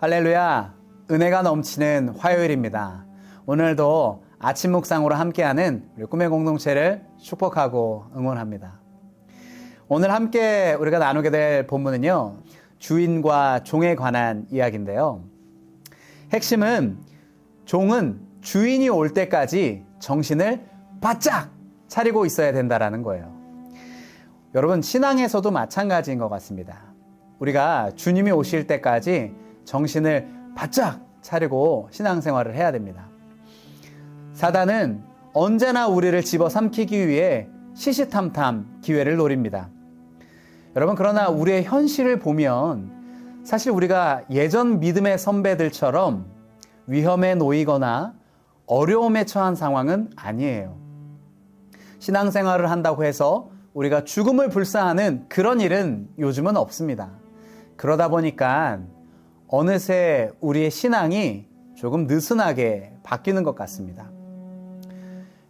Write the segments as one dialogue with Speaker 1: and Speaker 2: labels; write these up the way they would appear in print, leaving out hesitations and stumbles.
Speaker 1: 할렐루야, 은혜가 넘치는 화요일입니다. 오늘도 아침 묵상으로 함께하는 우리 꿈의 공동체를 축복하고 응원합니다. 오늘 함께 우리가 나누게 될 본문은요, 주인과 종에 관한 이야기인데요. 핵심은 종은 주인이 올 때까지 정신을 바짝 차리고 있어야 된다는 거예요. 여러분, 신앙에서도 마찬가지인 것 같습니다. 우리가 주님이 오실 때까지 정신을 바짝 차리고 신앙생활을 해야 됩니다. 사단은 언제나 우리를 집어삼키기 위해 시시탐탐 기회를 노립니다. 여러분, 그러나 우리의 현실을 보면 사실 우리가 예전 믿음의 선배들처럼 위험에 놓이거나 어려움에 처한 상황은 아니에요. 신앙생활을 한다고 해서 우리가 죽음을 불사하는 그런 일은 요즘은 없습니다. 그러다 보니까 어느새 우리의 신앙이 조금 느슨하게 바뀌는 것 같습니다.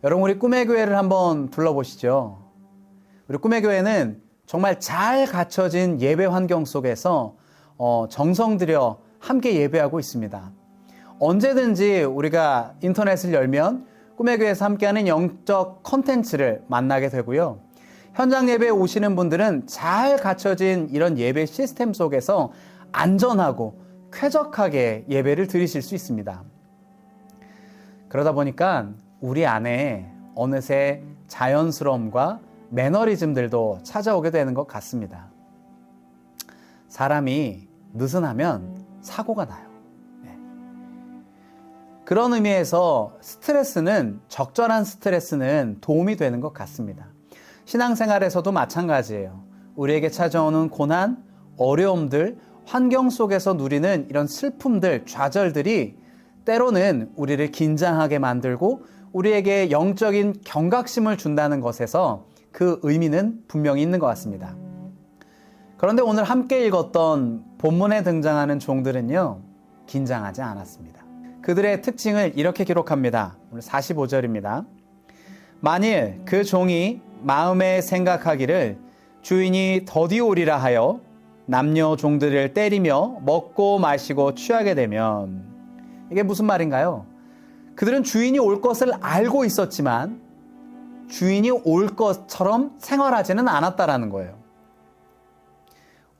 Speaker 1: 여러분, 우리 꿈의 교회를 한번 둘러보시죠. 우리 꿈의 교회는 정말 잘 갖춰진 예배 환경 속에서 정성 들여 함께 예배하고 있습니다. 언제든지 우리가 인터넷을 열면 꿈의 교회에서 함께하는 영적 콘텐츠를 만나게 되고요. 현장 예배에 오시는 분들은 잘 갖춰진 이런 예배 시스템 속에서 안전하고 쾌적하게 예배를 드리실 수 있습니다. 그러다 보니까 우리 안에 어느새 자연스러움과 매너리즘들도 찾아오게 되는 것 같습니다. 사람이 느슨하면 사고가 나요. 그런 의미에서 적절한 스트레스는 도움이 되는 것 같습니다. 신앙생활에서도 마찬가지예요. 우리에게 찾아오는 고난, 어려움들, 환경 속에서 누리는 이런 슬픔들, 좌절들이 때로는 우리를 긴장하게 만들고 우리에게 영적인 경각심을 준다는 것에서 그 의미는 분명히 있는 것 같습니다. 그런데 오늘 함께 읽었던 본문에 등장하는 종들은요, 긴장하지 않았습니다. 그들의 특징을 이렇게 기록합니다. 오늘 45절입니다. 만일 그 종이 마음에 생각하기를 주인이 더디 오리라 하여 남녀 종들을 때리며 먹고 마시고 취하게 되면, 이게 무슨 말인가요? 그들은 주인이 올 것을 알고 있었지만 주인이 올 것처럼 생활하지는 않았다라는 거예요.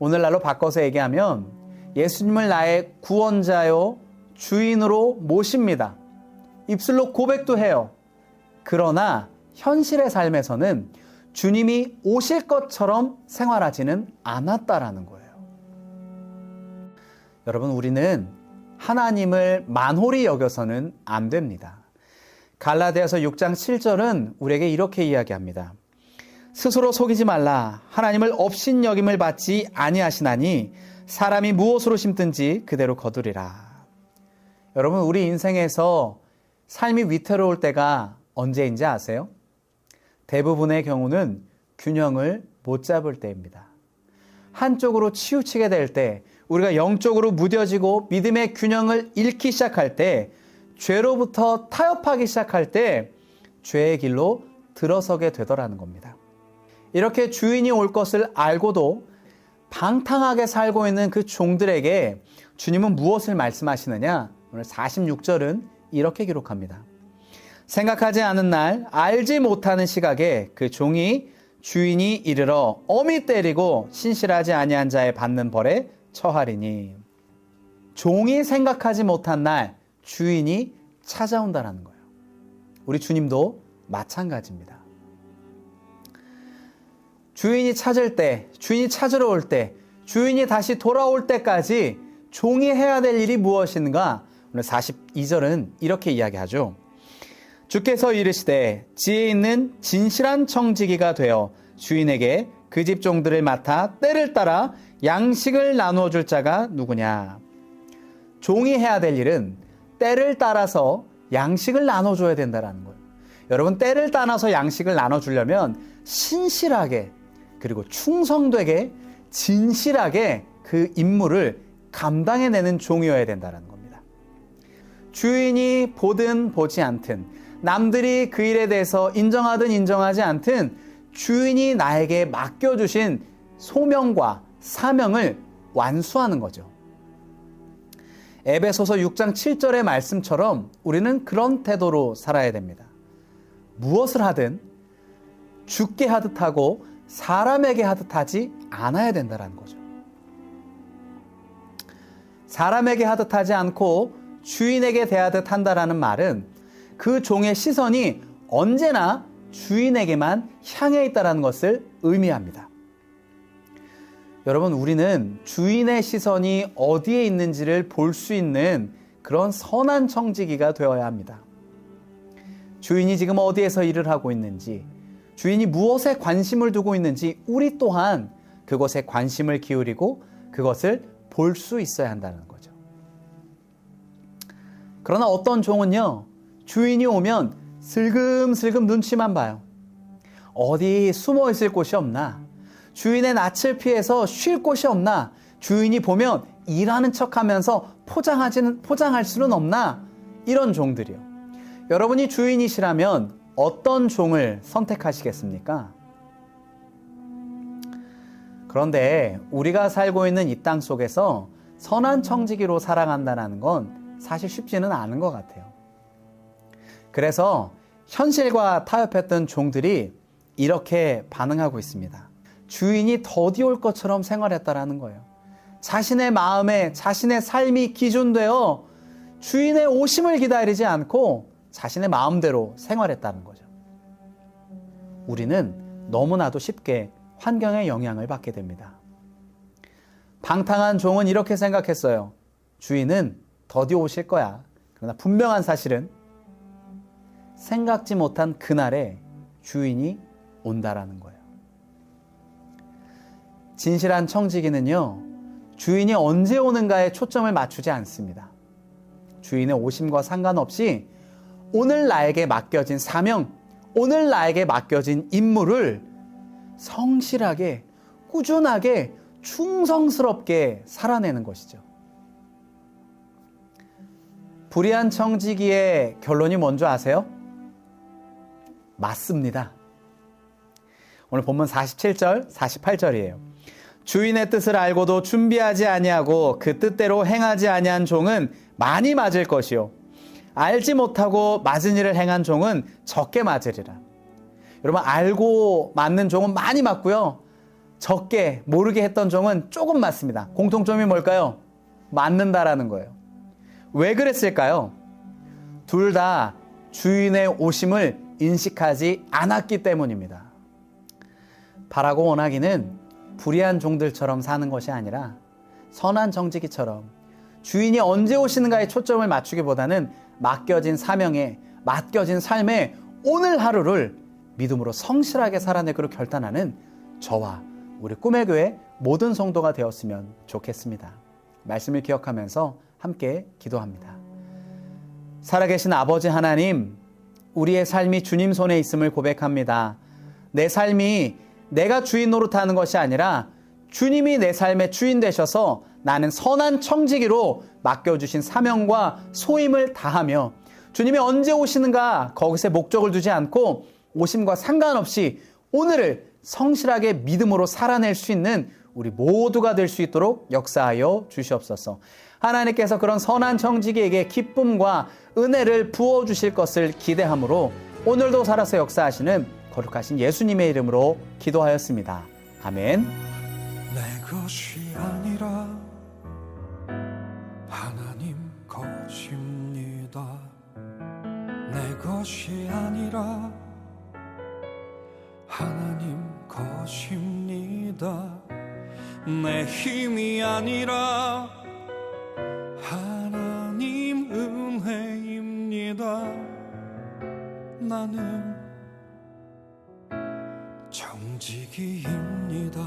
Speaker 1: 오늘날로 바꿔서 얘기하면 예수님을 나의 구원자요 주인으로 모십니다. 입술로 고백도 해요. 그러나 현실의 삶에서는 주님이 오실 것처럼 생활하지는 않았다라는 거예요. 여러분, 우리는 하나님을 만홀히 여겨서는 안 됩니다. 갈라디아서 6장 7절은 우리에게 이렇게 이야기합니다. 스스로 속이지 말라. 하나님을 업신여김을 받지 아니하시나니 사람이 무엇으로 심든지 그대로 거두리라. 여러분, 우리 인생에서 삶이 위태로울 때가 언제인지 아세요? 대부분의 경우는 균형을 못 잡을 때입니다. 한쪽으로 치우치게 될 때, 우리가 영적으로 무뎌지고 믿음의 균형을 잃기 시작할 때, 죄로부터 타협하기 시작할 때 죄의 길로 들어서게 되더라는 겁니다. 이렇게 주인이 올 것을 알고도 방탕하게 살고 있는 그 종들에게 주님은 무엇을 말씀하시느냐? 오늘 46절은 이렇게 기록합니다. 생각하지 않은 날, 알지 못하는 시각에 그 종이 주인이 이르러 엄히 때리고 신실하지 아니한 자의 받는 벌에 처하리니. 종이 생각하지 못한 날 주인이 찾아온다는 거예요. 우리 주님도 마찬가지입니다. 주인이 찾을 때, 주인이 찾으러 올 때, 주인이 다시 돌아올 때까지 종이 해야 될 일이 무엇인가? 오늘 42절은 이렇게 이야기하죠. 주께서 이르시되 지혜 있는 진실한 청지기가 되어 주인에게 그 집 종들을 맡아 때를 따라 양식을 나누어 줄 자가 누구냐. 종이 해야 될 일은 때를 따라서 양식을 나눠줘야 된다는 거예요. 여러분, 때를 따라서 양식을 나눠주려면 신실하게, 그리고 충성되게, 진실하게 그 임무를 감당해내는 종이어야 된다는 겁니다. 주인이 보든 보지 않든, 남들이 그 일에 대해서 인정하든 인정하지 않든 주인이 나에게 맡겨주신 소명과 사명을 완수하는 거죠. 에베소서 6장 7절의 말씀처럼 우리는 그런 태도로 살아야 됩니다. 무엇을 하든 주께 하듯 하고 사람에게 하듯 하지 않아야 된다는 거죠. 사람에게 하듯 하지 않고 주인에게 대하듯 한다라는 말은 그 종의 시선이 언제나 주인에게만 향해 있다는 것을 의미합니다. 여러분, 우리는 주인의 시선이 어디에 있는지를 볼 수 있는 그런 선한 청지기가 되어야 합니다. 주인이 지금 어디에서 일을 하고 있는지, 주인이 무엇에 관심을 두고 있는지 우리 또한 그것에 관심을 기울이고 그것을 볼 수 있어야 한다는 거죠. 그러나 어떤 종은요, 주인이 오면 슬금슬금 눈치만 봐요. 어디 숨어 있을 곳이 없나? 주인의 낯을 피해서 쉴 곳이 없나? 주인이 보면 일하는 척하면서 포장할 수는 없나? 이런 종들이요. 여러분이 주인이시라면 어떤 종을 선택하시겠습니까? 그런데 우리가 살고 있는 이 땅 속에서 선한 청지기로 살아간다는 건 사실 쉽지는 않은 것 같아요. 그래서 현실과 타협했던 종들이 이렇게 반응하고 있습니다. 주인이 더디 올 것처럼 생활했다라는 거예요. 자신의 마음에 자신의 삶이 기준되어 주인의 오심을 기다리지 않고 자신의 마음대로 생활했다는 거죠. 우리는 너무나도 쉽게 환경의 영향을 받게 됩니다. 방탕한 종은 이렇게 생각했어요. 주인은 더디 오실 거야. 그러나 분명한 사실은 생각지 못한 그날에 주인이 온다라는 거예요. 진실한 청지기는요, 주인이 언제 오는가에 초점을 맞추지 않습니다. 주인의 오심과 상관없이 오늘 나에게 맡겨진 사명, 오늘 나에게 맡겨진 임무를 성실하게, 꾸준하게, 충성스럽게 살아내는 것이죠. 불의한 청지기의 결론이 뭔지 아세요? 맞습니다. 오늘 본문 47절, 48절이에요. 주인의 뜻을 알고도 준비하지 아니하고 그 뜻대로 행하지 아니한 종은 많이 맞을 것이요. 알지 못하고 맞은 일을 행한 종은 적게 맞으리라. 여러분, 알고 맞는 종은 많이 맞고요. 적게 모르게 했던 종은 조금 맞습니다. 공통점이 뭘까요? 맞는다라는 거예요. 왜 그랬을까요? 둘 다 주인의 오심을 인식하지 않았기 때문입니다. 바라고 원하기는 불의한 종들처럼 사는 것이 아니라 선한 청지기처럼 주인이 언제 오시는가에 초점을 맞추기보다는 맡겨진 사명에, 맡겨진 삶에 오늘 하루를 믿음으로 성실하게 살아내기로 결단하는 저와 우리 꿈의 교회 모든 성도가 되었으면 좋겠습니다. 말씀을 기억하면서 함께 기도합니다. 살아계신 아버지 하나님, 우리의 삶이 주님 손에 있음을 고백합니다. 내 삶이 내가 주인 노릇하는 것이 아니라 주님이 내 삶의 주인 되셔서 나는 선한 청지기로 맡겨주신 사명과 소임을 다하며 주님이 언제 오시는가 거기서 목적을 두지 않고 오심과 상관없이 오늘을 성실하게 믿음으로 살아낼 수 있는 우리 모두가 될 수 있도록 역사하여 주시옵소서. 하나님께서 그런 선한 청지기에게 기쁨과 은혜를 부어주실 것을 기대하므로 오늘도 살아서 역사하시는 거룩하신 예수님의 이름으로 기도하였습니다. 아멘.
Speaker 2: 내 것이 아니라 하나님 것입니다. 내 것이 아니라 하나님 것입니다. 내 힘이 아니라 하나님 은혜입니다. 나는 청지기입니다.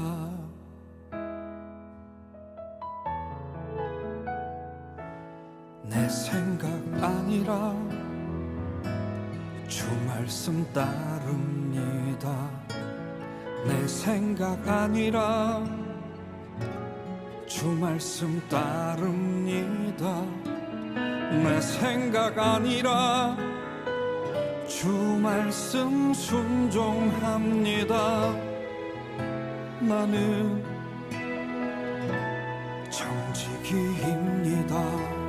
Speaker 2: 내 생각 아니라 주 말씀 따릅니다. 내 생각 아니라 주 말씀 따릅니다. 내 생각 아니라 주 말씀 순종합니다. 나는 청지기입니다.